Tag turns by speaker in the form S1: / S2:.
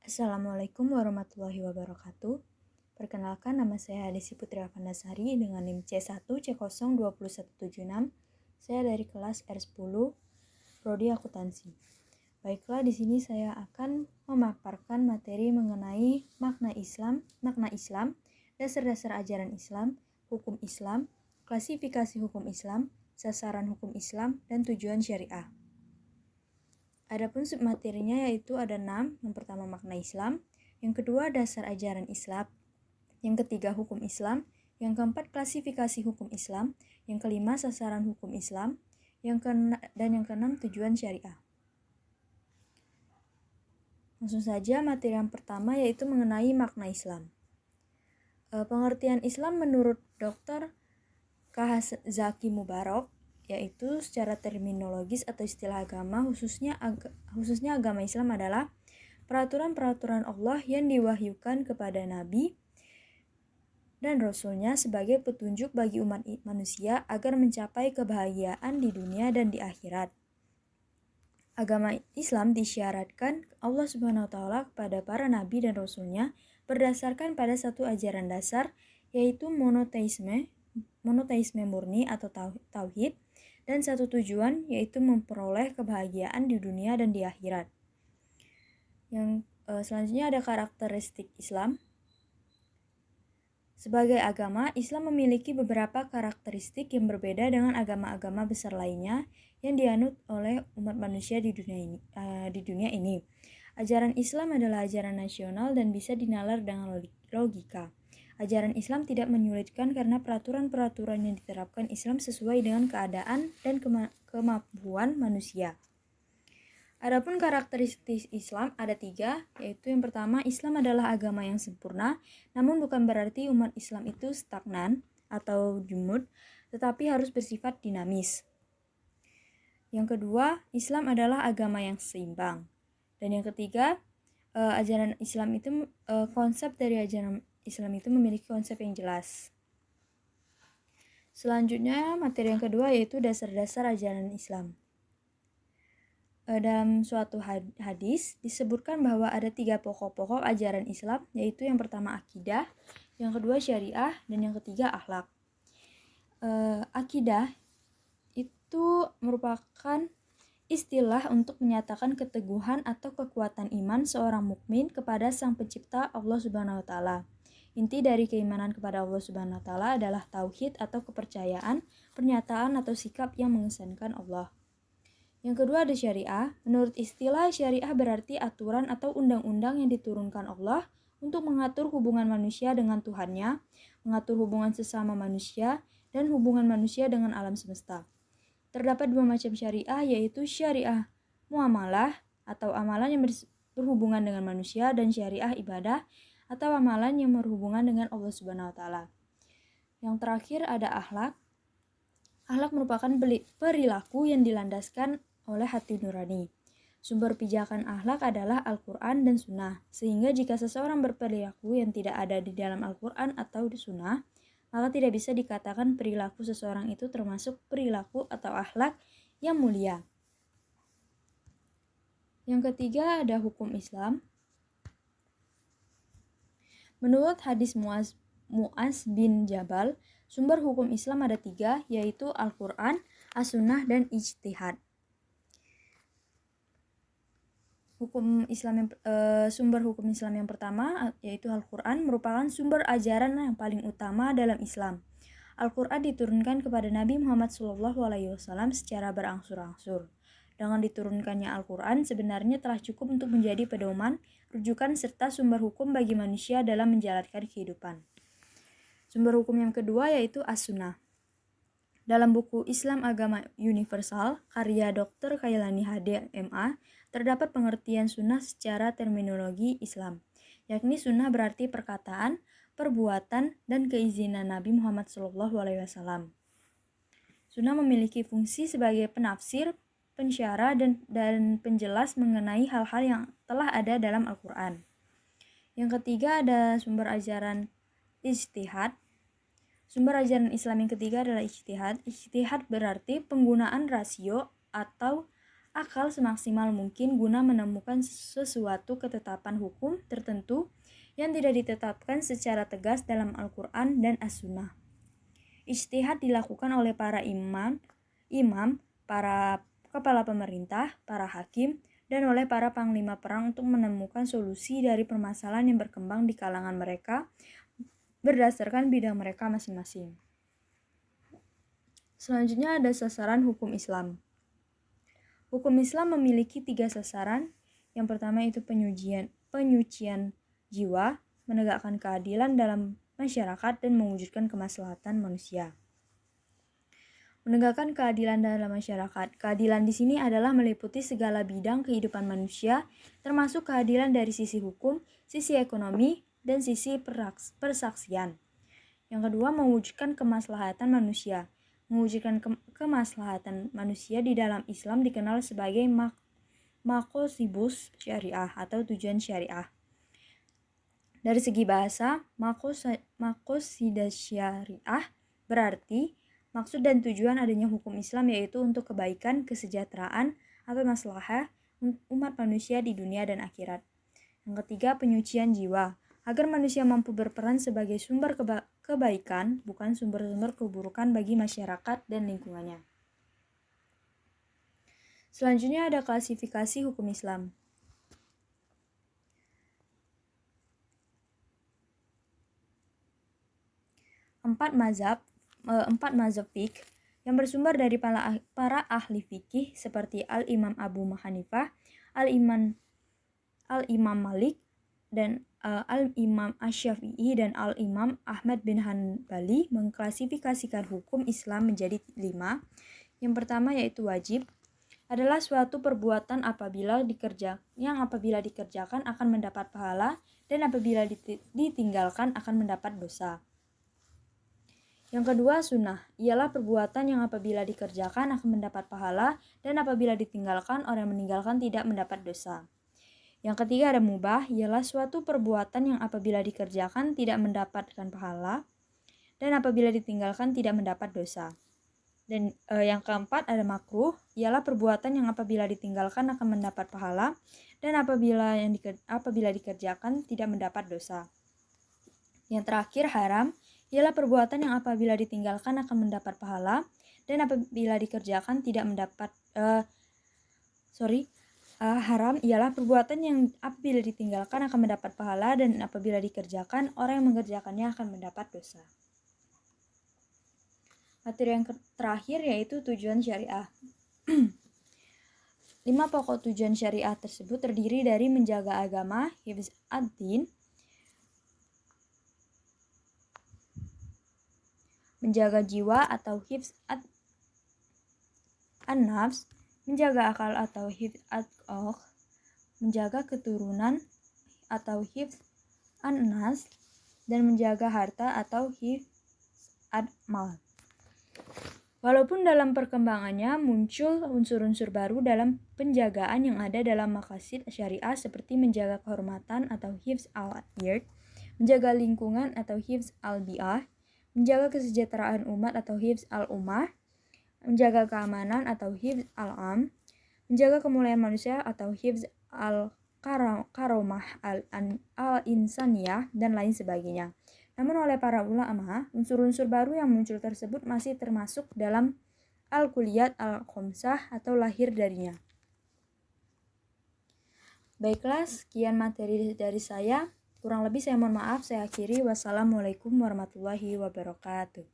S1: Assalamualaikum warahmatullahi wabarakatuh. Perkenalkan, nama saya Desi Putri Avandasari dengan NIM C1C02176. Saya dari kelas R10, Prodi Akuntansi. Baiklah, di sini saya akan memaparkan materi mengenai makna Islam, dasar-dasar ajaran Islam, hukum Islam, klasifikasi hukum Islam, sasaran hukum Islam, dan tujuan syariah. Adapun submaterinya yaitu ada 6. Yang pertama makna Islam, yang kedua dasar ajaran Islam, yang ketiga hukum Islam, yang keempat klasifikasi hukum Islam, yang kelima sasaran hukum Islam, dan yang keenam tujuan syariah. Langsung saja materi yang pertama yaitu mengenai makna Islam. Pengertian Islam menurut Dr. Zaki Mubarak yaitu secara terminologis atau istilah agama, khususnya agama Islam adalah peraturan-peraturan Allah yang diwahyukan kepada Nabi dan Rasulnya sebagai petunjuk bagi umat manusia agar mencapai kebahagiaan di dunia dan di akhirat. Agama Islam disyaratkan Allah Subhanahu wa Ta'ala kepada para Nabi dan Rasulnya berdasarkan pada satu ajaran dasar, yaitu monoteisme murni atau tauhid, dan satu tujuan yaitu memperoleh kebahagiaan di dunia dan di akhirat. Yang selanjutnya ada karakteristik Islam. Sebagai agama, Islam memiliki beberapa karakteristik yang berbeda dengan agama-agama besar lainnya yang dianut oleh umat manusia di dunia ini. Ajaran Islam adalah ajaran nasional dan bisa dinalar dengan logika. Ajaran Islam tidak menyulitkan karena peraturan-peraturan yang diterapkan Islam sesuai dengan keadaan dan kemampuan manusia. Adapun karakteristik Islam ada 3, yaitu yang pertama, Islam adalah agama yang sempurna, namun bukan berarti umat Islam itu stagnan atau jumud, tetapi harus bersifat dinamis. Yang kedua, Islam adalah agama yang seimbang. Dan yang ketiga, ajaran Islam itu konsep dari ajaran Islam itu memiliki konsep yang jelas. Selanjutnya, materi yang kedua yaitu dasar-dasar ajaran Islam. Dalam suatu hadis disebutkan bahwa ada 3 pokok-pokok ajaran Islam, yaitu yang pertama akidah, yang kedua syariah, dan yang ketiga akhlak. Akidah itu merupakan istilah untuk menyatakan keteguhan atau kekuatan iman seorang mukmin kepada Sang Pencipta Allah Subhanahu wa Ta'ala. Inti dari keimanan kepada Allah Subhanahu wa Ta'ala adalah tauhid atau kepercayaan, pernyataan atau sikap yang mengesankan Allah. Yang kedua ada syariah. Menurut istilah, syariah berarti aturan atau undang-undang yang diturunkan Allah untuk mengatur hubungan manusia dengan Tuhannya, mengatur hubungan sesama manusia, dan hubungan manusia dengan alam semesta. Terdapat 2 macam syariah, yaitu syariah muamalah atau amalan yang berhubungan dengan manusia, dan syariah ibadah atau amalan yang berhubungan dengan Allah Subhanahu wa Ta'ala. Yang terakhir ada akhlak. Akhlak merupakan perilaku yang dilandaskan oleh hati nurani. Sumber pijakan akhlak adalah Al-Quran dan Sunnah, sehingga jika seseorang berperilaku yang tidak ada di dalam Al-Quran atau di Sunnah, maka tidak bisa dikatakan perilaku seseorang itu termasuk perilaku atau akhlak yang mulia. Yang ketiga ada hukum Islam. Menurut hadis Mu'az bin Jabal, sumber hukum Islam ada 3, yaitu Al-Quran, As-Sunnah, dan Ijtihad. Sumber hukum Islam yang pertama, yaitu Al-Quran, merupakan sumber ajaran yang paling utama dalam Islam. Al-Quran diturunkan kepada Nabi Muhammad SAW secara berangsur-angsur. Dengan diturunkannya Al-Quran sebenarnya telah cukup untuk menjadi pedoman, rujukan, serta sumber hukum bagi manusia dalam menjalankan kehidupan. Sumber hukum yang kedua yaitu As-Sunnah. Dalam buku Islam Agama Universal, karya Dr. Kailani HD, MA, terdapat pengertian sunnah secara terminologi Islam, yakni sunnah berarti perkataan, perbuatan, dan keizinan Nabi Muhammad SAW. Sunnah memiliki fungsi sebagai penafsir, pensyarah, dan penjelas mengenai hal-hal yang telah ada dalam Al-Quran. Yang ketiga ada sumber ajaran ijtihad. Sumber ajaran Islam yang ketiga adalah ijtihad. Ijtihad berarti penggunaan rasio atau akal semaksimal mungkin guna menemukan sesuatu ketetapan hukum tertentu yang tidak ditetapkan secara tegas dalam Al-Quran dan As-Sunnah. Ijtihad dilakukan oleh para imam, para kepala pemerintah, para hakim, dan oleh para panglima perang untuk menemukan solusi dari permasalahan yang berkembang di kalangan mereka berdasarkan bidang mereka masing-masing. Selanjutnya ada sasaran hukum Islam. Hukum Islam memiliki 3 sasaran. Yang pertama itu penyucian jiwa, menegakkan keadilan dalam masyarakat dan mewujudkan kemaslahatan manusia. Menegakkan keadilan dalam masyarakat. Keadilan di sini adalah meliputi segala bidang kehidupan manusia, termasuk keadilan dari sisi hukum, sisi ekonomi, dan sisi persaksian. Yang kedua, mewujudkan kemaslahatan manusia. Mewujudkan kemaslahatan manusia di dalam Islam dikenal sebagai maqasidus syariah atau tujuan syariah. Dari segi bahasa, maqasidus syariah berarti maksud dan tujuan adanya hukum Islam yaitu untuk kebaikan, kesejahteraan, atau maslahah umat manusia di dunia dan akhirat. Yang ketiga, penyucian jiwa. Agar manusia mampu berperan sebagai sumber kebaikan, bukan sumber-sumber keburukan bagi masyarakat dan lingkungannya. Selanjutnya ada klasifikasi hukum Islam. Empat mazhab fiqh yang bersumber dari para ahli fikih seperti Al-Imam Abu Hanifah, Al-Imam Malik, dan Al-Imam Asy-Syafi'i dan Al-Imam Ahmad bin Hanbali mengklasifikasikan hukum Islam menjadi 5. Yang pertama yaitu wajib, adalah suatu perbuatan yang apabila dikerjakan akan mendapat pahala dan apabila ditinggalkan akan mendapat dosa. Yang kedua, sunnah, ialah perbuatan yang apabila dikerjakan akan mendapat pahala dan apabila ditinggalkan, orang yang meninggalkan tidak mendapat dosa. Yang ketiga ada mubah, ialah suatu perbuatan yang apabila dikerjakan tidak mendapatkan pahala dan apabila ditinggalkan tidak mendapat dosa. Dan yang keempat ada makruh, ialah perbuatan yang apabila ditinggalkan akan mendapat pahala dan apabila dikerjakan tidak mendapat dosa. Yang terakhir haram, ialah perbuatan yang apabila ditinggalkan akan mendapat pahala dan apabila dikerjakan tidak mendapat haram ialah perbuatan yang apabila ditinggalkan akan mendapat pahala dan apabila dikerjakan orang yang mengerjakannya akan mendapat dosa. Materi yang terakhir yaitu tujuan syariah. 5 pokok tujuan syariah tersebut terdiri dari menjaga agama, hifz ad-din, menjaga jiwa atau hifz an-nafs, menjaga akal atau hifz ad-aql, menjaga keturunan atau hifz an-nas, dan menjaga harta atau hifz ad-mal. Walaupun dalam perkembangannya muncul unsur-unsur baru dalam penjagaan yang ada dalam maqasid syariah seperti menjaga kehormatan atau hifz al-ird, menjaga lingkungan atau hifz al-bi'ah, menjaga kesejahteraan umat atau hifz al-ummah, menjaga keamanan atau hifz al-am, menjaga kemuliaan manusia atau hifz al-karomah al-insaniyah, dan lain sebagainya. Namun oleh para ulama, unsur-unsur baru yang muncul tersebut masih termasuk dalam al-kulliyat al-khomsah atau lahir darinya. Baiklah, sekian materi dari saya. Kurang lebih saya mohon maaf, saya akhiri. Wassalamualaikum warahmatullahi wabarakatuh.